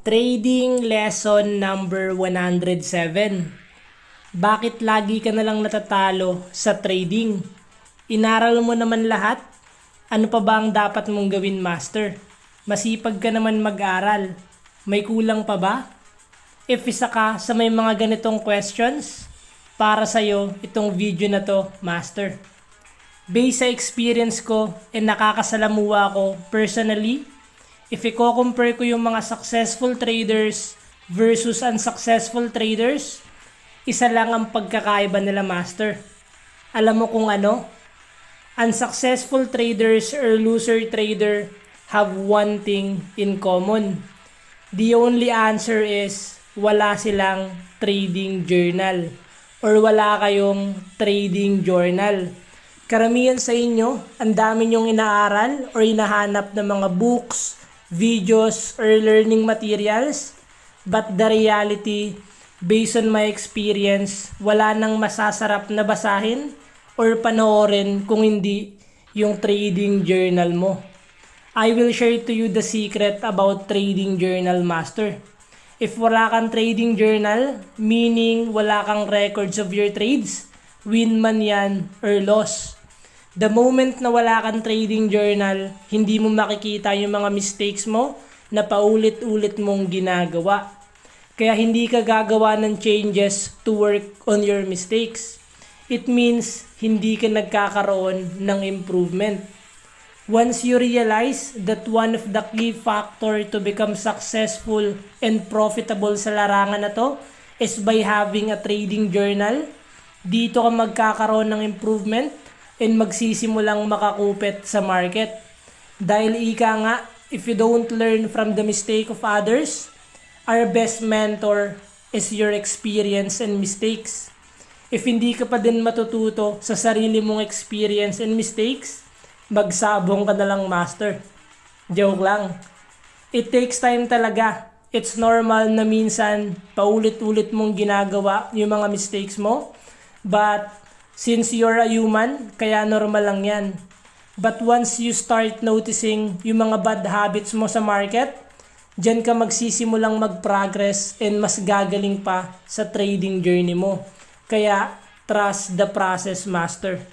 Trading lesson number 107. Bakit lagi ka na lang natatalo sa trading? Inaral mo naman lahat? Ano pa ba ang dapat mong gawin, master? Masipag ka naman mag-aral. May kulang pa ba? If isa ka sa may mga ganitong questions, para sa'yo itong video na to, master. Based sa experience ko and nakakasalamuha ko personally, if i-compare ko yung mga successful traders versus unsuccessful traders, isa lang ang pagkakaiba nila, master. Alam mo kung ano? Unsuccessful traders or loser trader have one thing in common. The only answer is wala silang trading journal or wala kayong trading journal. Karamihan sa inyo, ang dami nyong inaaral or hinahanap ng mga books, videos, or learning materials. But the reality, based on my experience, wala nang masasarap na basahin or panoorin kung hindi yung trading journal mo. I will share to you the secret about trading journal, master. If wala kang trading journal, meaning wala kang records of your trades, win man yan or loss. The moment na wala kang trading journal, hindi mo makikita yung mga mistakes mo na paulit-ulit mong ginagawa. Kaya hindi ka gagawa ng changes to work on your mistakes. It means hindi ka nagkakaroon ng improvement. Once you realize that one of the key factor to become successful and profitable sa larangan na to is by having a trading journal, dito ka magkakaroon ng improvement and magsisimulang makakupit sa market. Dahil ika nga, if you don't learn from the mistake of others, our best mentor is your experience and mistakes. If hindi ka pa din matututo sa sarili mong experience and mistakes, magsabong ka na lang, master. Joke lang. It takes time talaga. It's normal na minsan paulit-ulit mong ginagawa yung mga mistakes mo. But since you're a human, kaya normal lang yan. But once you start noticing yung mga bad habits mo sa market, dyan ka magsisimulang mag-progress and mas gagaling pa sa trading journey mo. Kaya, trust the process, master.